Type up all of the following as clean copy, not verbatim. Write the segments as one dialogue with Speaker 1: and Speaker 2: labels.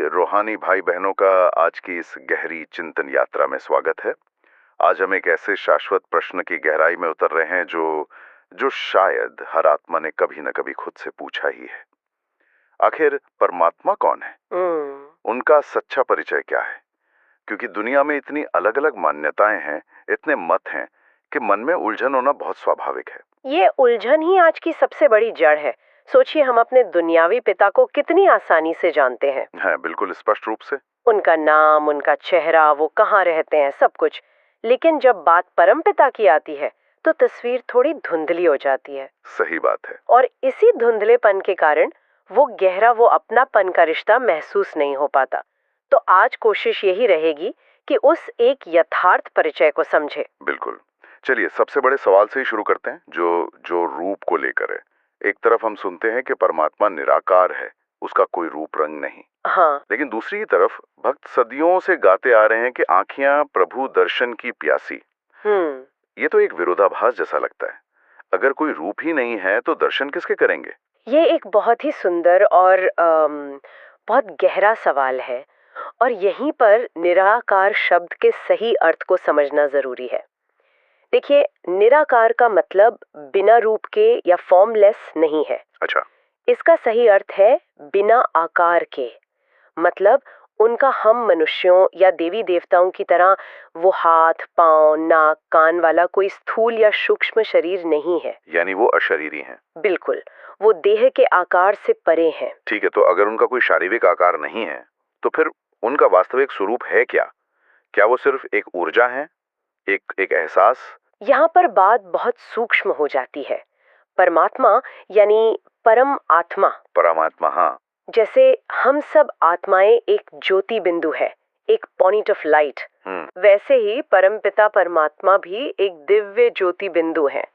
Speaker 1: रूहानी भाई बहनों का आज की इस गहरी चिंतन यात्रा में स्वागत है। आज हम एक ऐसे शाश्वत प्रश्न की गहराई में उतर रहे हैं जो जो शायद हर आत्मा ने कभी न कभी खुद से पूछा ही है। आखिर परमात्मा कौन है? उनका सच्चा परिचय क्या है? क्योंकि दुनिया में इतनी अलग अलग मान्यताएं हैं, इतने मत हैं कि मन में उलझन होना बहुत स्वाभाविक है।
Speaker 2: ये उलझन ही आज की सबसे बड़ी जड़ है। सोचिए, हम अपने दुनियावी पिता को कितनी आसानी से जानते हैं।
Speaker 1: है, बिल्कुल स्पष्ट रूप से।
Speaker 2: उनका नाम, उनका चेहरा, वो कहाँ रहते हैं, सब कुछ। लेकिन जब बात परम पिता की आती है तो तस्वीर थोड़ी धुंधली हो जाती है।
Speaker 1: सही बात है।
Speaker 2: और इसी धुंधलेपन के कारण वो गहरा, वो अपनापन का रिश्ता महसूस नहीं हो पाता। तो आज कोशिश यही रहेगी कि उस एक यथार्थ परिचय को समझे।
Speaker 1: बिल्कुल। चलिए सबसे बड़े सवाल से ही शुरू करते हैं, जो जो रूप को लेकर है। एक तरफ हम सुनते हैं कि परमात्मा निराकार है, उसका कोई रूप रंग नहीं।
Speaker 2: हाँ।
Speaker 1: लेकिन दूसरी तरफ भक्त सदियों से गाते आ रहे हैं कि आंखियां प्रभु दर्शन की प्यासी। ये तो एक विरोधाभास जैसा लगता है। अगर कोई रूप ही नहीं है तो दर्शन किसके करेंगे?
Speaker 2: ये एक बहुत ही सुंदर और बहुत गहरा सवाल है। और यहीं पर निराकार शब्द के सही अर्थ को समझना जरूरी है। देखिए, निराकार का मतलब बिना रूप के या फॉर्मलेस नहीं है।
Speaker 1: अच्छा।
Speaker 2: इसका सही अर्थ है बिना आकार के। मतलब उनका हम मनुष्यों या देवी देवताओं की तरह वो हाथ, पांव, नाक, कान वाला कोई स्थूल या सूक्ष्म शरीर नहीं है।
Speaker 1: यानी वो अशरीरी हैं।
Speaker 2: बिल्कुल, वो देह के आकार से परे हैं।
Speaker 1: ठीक है, तो अगर उनका कोई शारीरिक आकार नहीं है तो फिर उनका वास्तविक स्वरूप है क्या? क्या वो सिर्फ एक ऊर्जा है, एक एक एहसास?
Speaker 2: यहाँ पर बात बहुत सूक्ष्म हो जाती है। परमात्मा यानी परम आत्मा।
Speaker 1: परमात्मा, हाँ।
Speaker 2: जैसे हम सब आत्माएं एक ज्योति बिंदु है, एक पॉइंट ऑफ लाइट। वैसे ही परमपिता परमात्मा भी एक दिव्य ज्योति बिंदु है।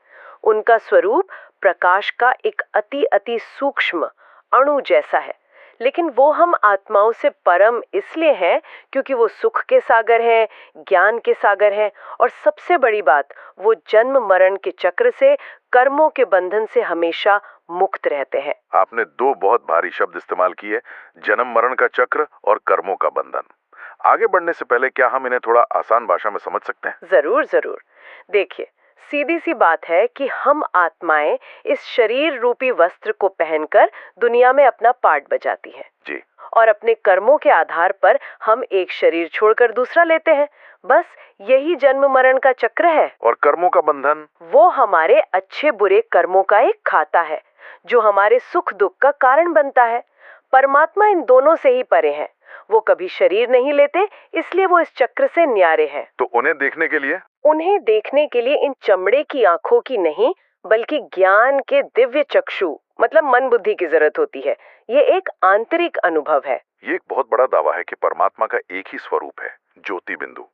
Speaker 2: उनका स्वरूप प्रकाश का एक अति अति सूक्ष्म अणु जैसा है। लेकिन वो हम आत्माओं से परम इसलिए हैं क्योंकि वो सुख के सागर हैं, ज्ञान के सागर हैं, और सबसे बड़ी बात, वो जन्म मरण के चक्र से, कर्मों के बंधन से हमेशा मुक्त रहते हैं।
Speaker 1: आपने दो बहुत भारी शब्द इस्तेमाल किए, जन्म मरण का चक्र और कर्मों का बंधन। आगे बढ़ने से पहले क्या हम इन्हें थोड़ा आसान भाषा में समझ सकते हैं?
Speaker 2: जरूर जरूर। देखिए, सीधी सी बात है कि हम आत्माएं इस शरीर रूपी वस्त्र को पहनकर दुनिया में अपना पार्ट बजाती हैं।
Speaker 1: जी।
Speaker 2: और अपने कर्मों के आधार पर हम एक शरीर छोड़कर दूसरा लेते हैं। बस यही जन्म मरण का चक्र है।
Speaker 1: और कर्मों का बंधन?
Speaker 2: वो हमारे अच्छे बुरे कर्मों का एक खाता है जो हमारे सुख दुख का कारण बनता है। परमात्मा इन दोनों से ही परे है। वो कभी शरीर नहीं लेते, इसलिए वो इस चक्र से न्यारे हैं।
Speaker 1: तो उन्हें देखने के लिए
Speaker 2: इन चमड़े की आंखों की नहीं, बल्कि ज्ञान के दिव्य चक्षु, मतलब मन बुद्धि की जरूरत होती है। ये एक आंतरिक अनुभव है।
Speaker 1: ये एक बहुत बड़ा दावा है कि परमात्मा का एक ही स्वरूप है, ज्योति बिंदु।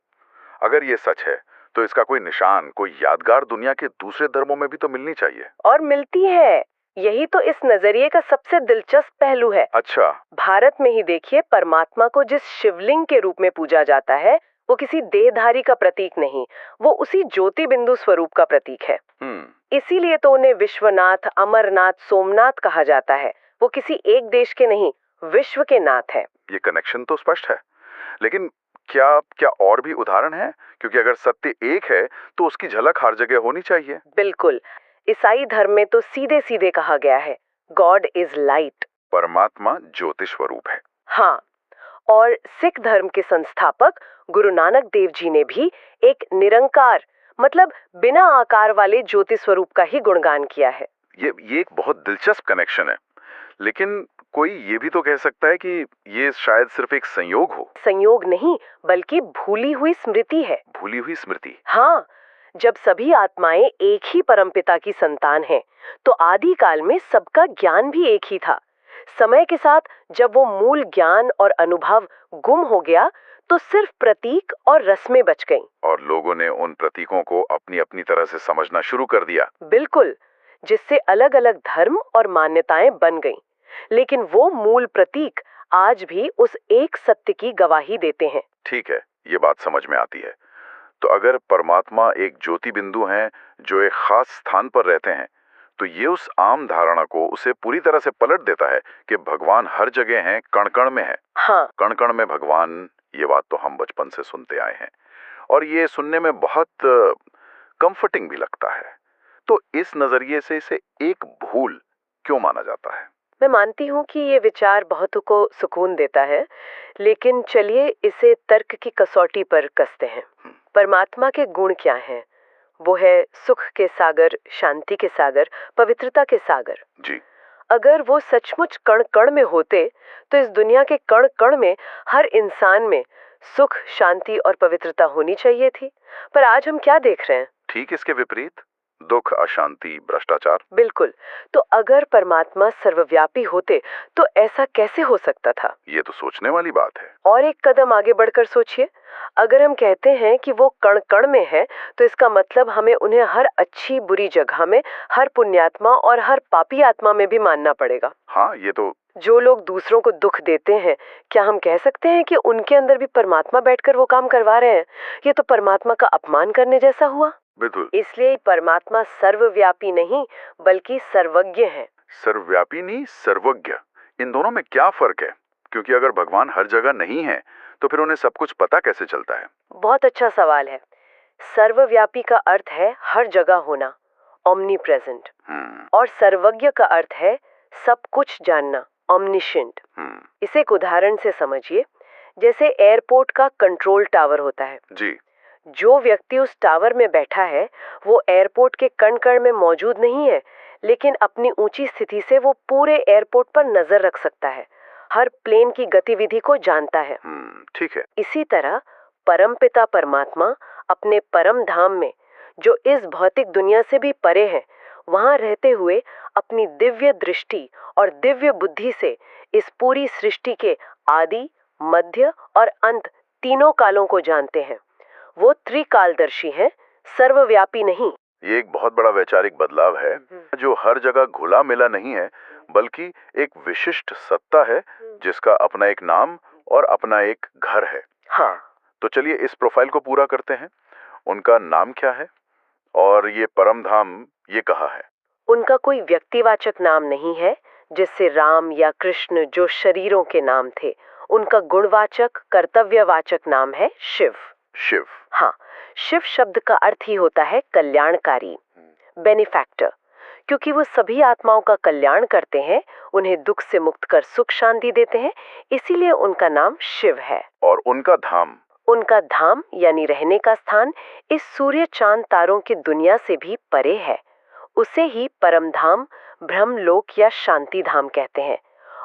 Speaker 1: अगर ये सच है तो इसका कोई निशान, कोई यादगार दुनिया के दूसरे धर्मों में भी तो मिलनी चाहिए।
Speaker 2: और मिलती है। यही तो इस नजरिए का सबसे दिलचस्प पहलू है।
Speaker 1: अच्छा।
Speaker 2: भारत में ही देखिए, परमात्मा को जिस शिवलिंग के रूप में पूजा जाता है, वो किसी देहधारी का प्रतीक नहीं, वो उसी ज्योति बिंदु स्वरूप का प्रतीक है। इसीलिए तो उन्हें विश्वनाथ, अमरनाथ, सोमनाथ कहा जाता है। वो किसी एक देश के नहीं, विश्व के नाथ है।
Speaker 1: ये कनेक्शन तो स्पष्ट है, लेकिन क्या क्या और भी उदाहरण है? क्योंकि अगर सत्य एक है तो उसकी झलक हर जगह होनी चाहिए।
Speaker 2: बिल्कुल। ईसाई धर्म में तो सीधे सीधे कहा गया है, गॉड इज लाइट।
Speaker 1: परमात्मा ज्योति स्वरूप है।
Speaker 2: हाँ। और सिख धर्म के संस्थापक गुरु नानक देव जी ने भी एक निरंकार, मतलब बिना आकार वाले ज्योति स्वरूप का ही गुणगान किया है।
Speaker 1: ये एक बहुत दिलचस्प कनेक्शन है। लेकिन कोई ये भी तो कह सकता है कि ये शायद सिर्फ एक संयोग हो।
Speaker 2: संयोग नहीं, बल्कि भूली हुई स्मृति है।
Speaker 1: भूली हुई स्मृति?
Speaker 2: हाँ। जब सभी आत्माएं एक ही परमपिता की संतान हैं, तो आदि काल में सबका ज्ञान भी एक ही था। समय के साथ जब वो मूल ज्ञान और अनुभव गुम हो गया, तो सिर्फ प्रतीक और रस्में बच गईं।
Speaker 1: और लोगों ने उन प्रतीकों को अपनी अपनी तरह से समझना शुरू कर दिया।
Speaker 2: बिल्कुल, जिससे अलग अलग धर्म और मान्यताएं बन गईं। लेकिन वो मूल प्रतीक आज भी उस एक सत्य की गवाही देते हैं।
Speaker 1: ठीक है, ये बात समझ में आती है। तो अगर परमात्मा एक ज्योति बिंदु हैं जो एक खास स्थान पर रहते हैं, तो ये उस आम धारणा को उसे पूरी तरह से पलट देता है कि भगवान हर जगह हैं, कण कण में है।
Speaker 2: हाँ,
Speaker 1: कण कण में भगवान, ये बात तो हम बचपन से सुनते आए हैं और ये सुनने में बहुत कंफर्टिंग भी लगता है। तो इस नजरिए से इसे एक भूल क्यों माना जाता है?
Speaker 2: मैं मानती हूँ कि ये विचार बहुतों को सुकून देता है, लेकिन चलिए इसे तर्क की कसौटी पर कसते हैं। परमात्मा के गुण क्या हैं? वो है सुख के सागर, शांति के सागर, पवित्रता के सागर।
Speaker 1: जी।
Speaker 2: अगर वो सचमुच कण कण में होते तो इस दुनिया के कण कण में हर इंसान में सुख, शांति और पवित्रता होनी चाहिए थी। पर आज हम क्या देख रहे हैं?
Speaker 1: ठीक इसके विपरीत, दुख, अशांति, भ्रष्टाचार।
Speaker 2: बिल्कुल। तो अगर परमात्मा सर्वव्यापी होते तो ऐसा कैसे हो सकता था?
Speaker 1: ये तो सोचने वाली बात है।
Speaker 2: और एक कदम आगे बढ़कर सोचिए, अगर हम कहते हैं कि वो कण कण में है तो इसका मतलब हमें उन्हें हर अच्छी बुरी जगह में, हर पुण्यात्मा और हर पापी आत्मा में भी मानना पड़ेगा।
Speaker 1: हाँ, ये तो।
Speaker 2: जो लोग दूसरों को दुख देते हैं, क्या हम कह सकते हैं कि उनके अंदर भी परमात्मा बैठकर वो काम करवा रहे हैं? ये तो परमात्मा का अपमान करने जैसा हुआ।
Speaker 1: बिल्कुल।
Speaker 2: इसलिए परमात्मा सर्वव्यापी नहीं बल्कि सर्वज्ञ है।
Speaker 1: सर्वव्यापी नहीं, सर्वज्ञ। इन दोनों में क्या फर्क है? क्योंकि अगर भगवान हर जगह नहीं है तो फिर उन्हें सब कुछ पता कैसे चलता है?
Speaker 2: बहुत अच्छा सवाल है। सर्वव्यापी का अर्थ है हर जगह होना, ओमनी प्रेजेंट। और सर्वज्ञ का अर्थ है सब कुछ जानना, ओमनिशेंट। इसे एक उदाहरण से समझिए। जैसे एयरपोर्ट का कंट्रोल टावर होता है।
Speaker 1: जी।
Speaker 2: जो व्यक्ति उस टावर में बैठा है वो एयरपोर्ट के कण कण में मौजूद नहीं है, लेकिन अपनी ऊंची स्थिति से वो पूरे एयरपोर्ट पर नजर रख सकता है, हर प्लेन की गतिविधि को जानता है।
Speaker 1: ठीक है।
Speaker 2: इसी तरह परमपिता परमात्मा अपने परम धाम में, जो इस भौतिक दुनिया से भी परे है, वहां रहते हुए अपनी दिव्य दृष्टि और दिव्य बुद्धि से इस पूरी सृष्टि के आदि, मध्य और अंत तीनों कालों को जानते हैं। वो त्रिकालदर्शी हैं, सर्वव्यापी नहीं।
Speaker 1: ये एक बहुत बड़ा वैचारिक बदलाव है, जो हर जगह घुला मिला नहीं है, बल्कि एक विशिष्ट सत्ता है जिसका अपना एक नाम और अपना एक घर है।
Speaker 2: हाँ।
Speaker 1: तो चलिए इस प्रोफाइल को पूरा करते हैं। उनका नाम क्या है और ये परम धाम ये कहाँ है?
Speaker 2: उनका कोई व्यक्तिवाचक नाम नहीं है, जिससे राम या कृष्ण जो शरीरों के नाम थे। उनका गुणवाचक, कर्तव्यवाचक नाम है शिव।
Speaker 1: शिव।
Speaker 2: हाँ, शिव शब्द का अर्थ ही होता है कल्याणकारी, बेनिफैक्टर। क्योंकि वो सभी आत्माओं का कल्याण करते हैं, उन्हें दुख से मुक्त कर सुख शांति देते हैं, इसीलिए उनका नाम शिव है।
Speaker 1: और उनका धाम?
Speaker 2: उनका धाम यानी रहने का स्थान इस सूर्य चांद तारों की दुनिया से भी परे है। उसे ही परम धाम, ब्रह्मलोक या शांति धाम कहते हैं।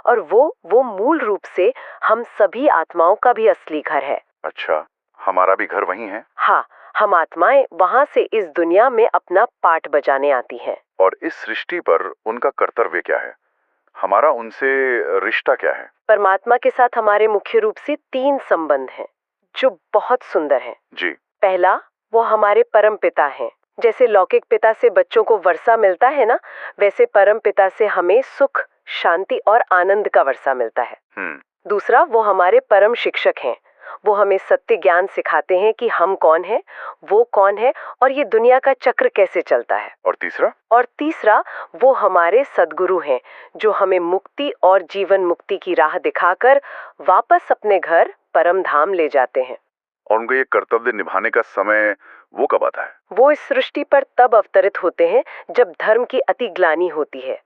Speaker 2: और वो मूल रूप से हम सभी आत्माओं का भी असली घर है।
Speaker 1: अच्छा, हमारा भी घर वहीं है?
Speaker 2: हाँ, हम आत्माएं वहाँ से इस दुनिया में अपना पाठ बजाने आती हैं।
Speaker 1: और इस सृष्टि पर उनका कर्तव्य क्या है? हमारा उनसे रिश्ता क्या है?
Speaker 2: परमात्मा के साथ हमारे मुख्य रूप से 3 संबंध हैं, जो बहुत सुंदर हैं।
Speaker 1: जी।
Speaker 2: पहला, वो हमारे परम पिता हैं। जैसे लौकिक पिता से बच्चों को वर्षा मिलता है ना, वैसे परम पिता से हमें सुख, शांति और आनंद का वर्षा मिलता है। दूसरा, वो हमारे परम शिक्षक हैं। वो हमें सत्य ज्ञान सिखाते हैं कि हम कौन हैं, वो कौन है और ये दुनिया का चक्र कैसे चलता है।
Speaker 1: और तीसरा? और
Speaker 2: तीसरा, वो हमारे सद्गुरु हैं, जो हमें मुक्ति और जीवन मुक्ति की राह दिखाकर वापस अपने घर परम धाम ले जाते हैं।
Speaker 1: और उनका ये कर्तव्य निभाने का समय वो कब आता है?
Speaker 2: वो इस सृष्टि पर तब अवतरित होते हैं जब धर्म की अति ग्लानि होती है,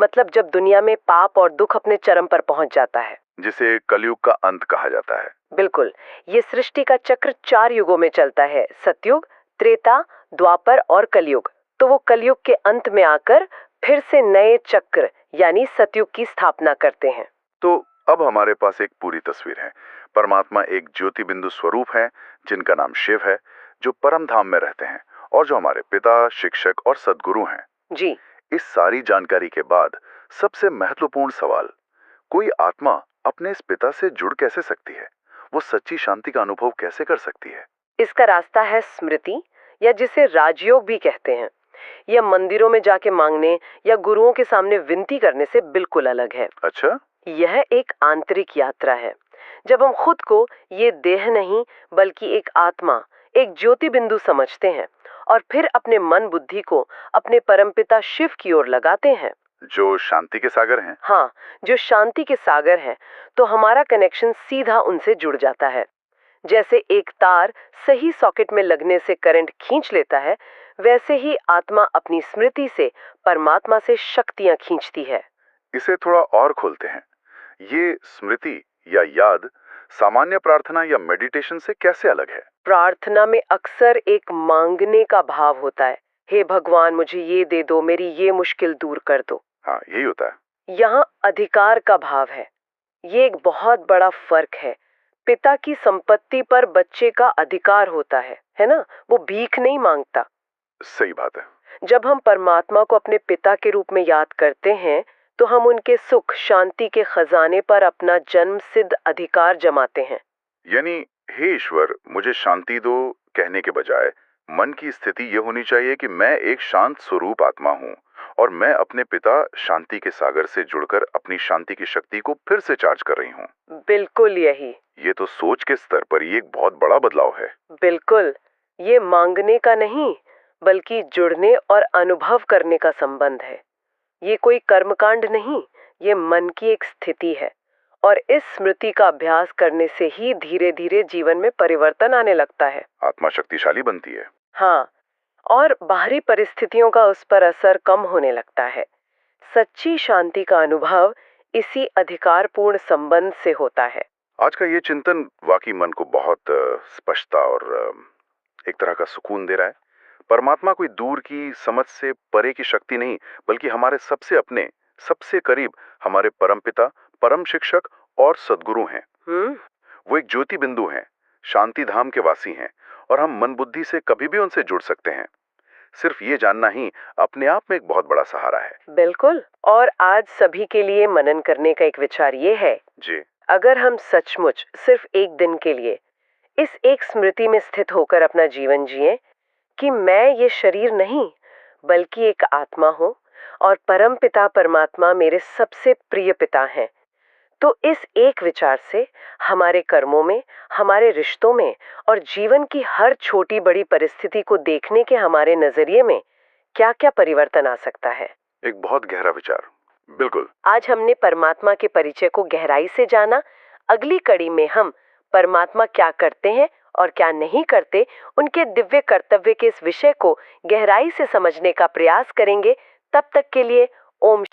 Speaker 2: मतलब जब दुनिया में पाप और दुख अपने चरम पर पहुंच जाता है,
Speaker 1: जिसे कलयुग का अंत कहा जाता है।
Speaker 2: बिल्कुल। ये सृष्टि का चक्र 4 युगों में चलता है, सतयुग, त्रेता, द्वापर और कलयुग। तो वो कलयुग के अंत में आकर फिर से नए चक्र यानी सतयुग की स्थापना करते हैं।
Speaker 1: तो अब हमारे पास एक पूरी तस्वीर है। परमात्मा एक ज्योति बिंदु स्वरूप है जिनका नाम शिव है, जो परम धाम में रहते हैं और जो हमारे पिता, शिक्षक और सद्गुरु हैं।
Speaker 2: जी।
Speaker 1: इस सारी जानकारी के बाद सबसे महत्वपूर्ण सवाल, कोई आत्मा अपने इस पिता से जुड़ कैसे सकती है? वो सच्ची शांति का अनुभव कैसे कर सकती है?
Speaker 2: इसका रास्ता है स्मृति, या जिसे राजयोग भी कहते हैं। यह मंदिरों में जाके मांगने या गुरुओं के सामने विनती करने से बिल्कुल अलग है।
Speaker 1: अच्छा?
Speaker 2: यह एक आंतरिक यात्रा है, जब हम खुद को ये देह नहीं बल्कि एक आत्मा, एक ज्योति बिंदु समझते हैं और फिर अपने मन बुद्धि को अपने परमपिता शिव की ओर लगाते हैं,
Speaker 1: जो शांति के सागर हैं।
Speaker 2: हाँ, जो शांति के सागर हैं, तो हमारा कनेक्शन सीधा उनसे जुड़ जाता है। जैसे एक तार सही सॉकेट में लगने से करंट खींच लेता है, वैसे ही आत्मा अपनी स्मृति से परमात्मा से शक्तियां खींचती है।
Speaker 1: इसे थोड़ा और खोलते हैं। ये स्मृति या याद सामान्य प्रार्थना या मेडिटेशन से कैसे अलग है?
Speaker 2: प्रार्थना में अक्सर एक मांगने का भाव होता है। हे भगवान, मुझे ये दे दो, मेरी ये मुश्किल दूर कर दो।
Speaker 1: हाँ, यही होता है।
Speaker 2: यहाँ अधिकार का भाव है। ये एक बहुत बड़ा फर्क है। पिता की संपत्ति पर बच्चे का अधिकार होता है ना? वो भीख नहीं मांगता।
Speaker 1: सही बात है।
Speaker 2: जब हम परमात्मा को अपने पिता के रूप में याद करते हैं, तो हम उनके सुख शांति के खजाने पर अपना जन्म सिद्ध अधिकार जमाते हैं।
Speaker 1: यानी हे ईश्वर, मुझे शांति दो कहने के बजाय मन की स्थिति ये होनी चाहिए कि मैं एक शांत स्वरूप आत्मा हूँ और मैं अपने पिता शांति के सागर से जुड़कर अपनी शांति की शक्ति को फिर से चार्ज कर रही हूँ।
Speaker 2: बिल्कुल यही।
Speaker 1: ये तो सोच के स्तर पर ये एक बहुत बड़ा बदलाव है।
Speaker 2: बिल्कुल, ये मांगने का नहीं, बल्कि जुड़ने और अनुभव करने का संबंध है। ये कोई कर्मकांड नहीं, ये मन की एक स्थिति है। और इस स्मृति का अभ्यास करने से ही धीरे धीरे जीवन में परिवर्तन आने लगता है।
Speaker 1: आत्मा शक्तिशाली बनती है।
Speaker 2: हाँ, और बाहरी परिस्थितियों का उस पर असर कम होने लगता है। सच्ची शांति का अनुभव इसी अधिकारपूर्ण संबंध से होता है।
Speaker 1: आज का ये चिंतन वाकई मन को बहुत स्पष्टता और एक तरह का सुकून दे रहा है। परमात्मा कोई दूर की समझ से परे की शक्ति नहीं, बल्कि हमारे सबसे अपने, सबसे करीब हमारे परमपिता, परम शिक्षक और सद्गुरु हैं। वो एक ज्योति बिंदु हैं, शांति धाम के वासी हैं और हम मन बुद्धि से कभी भी उनसे जुड़ सकते हैं। सिर्फ ये जानना ही अपने आप में एक बहुत बड़ा सहारा है।
Speaker 2: बिल्कुल। और आज सभी के लिए मनन करने का एक विचार ये है
Speaker 1: जी,
Speaker 2: अगर हम सचमुच सिर्फ एक दिन के लिए इस एक स्मृति में स्थित होकर अपना जीवन जिए कि मैं ये शरीर नहीं बल्कि एक आत्मा हूँ और परम पिता परमात्मा मेरे सबसे प्रिय पिता हैं, तो इस एक विचार से हमारे कर्मों में, हमारे रिश्तों में और जीवन की हर छोटी बड़ी परिस्थिति को देखने के हमारे नजरिए में क्या क्या परिवर्तन आ सकता है।
Speaker 1: एक बहुत गहरा विचार। बिल्कुल।
Speaker 2: आज हमने परमात्मा के परिचय को गहराई से जाना। अगली कड़ी में हम परमात्मा क्या करते हैं और क्या नहीं करते, उनके दिव्य कर्तव्य के इस विषय को गहराई से समझने का प्रयास करेंगे। तब तक के लिए ओम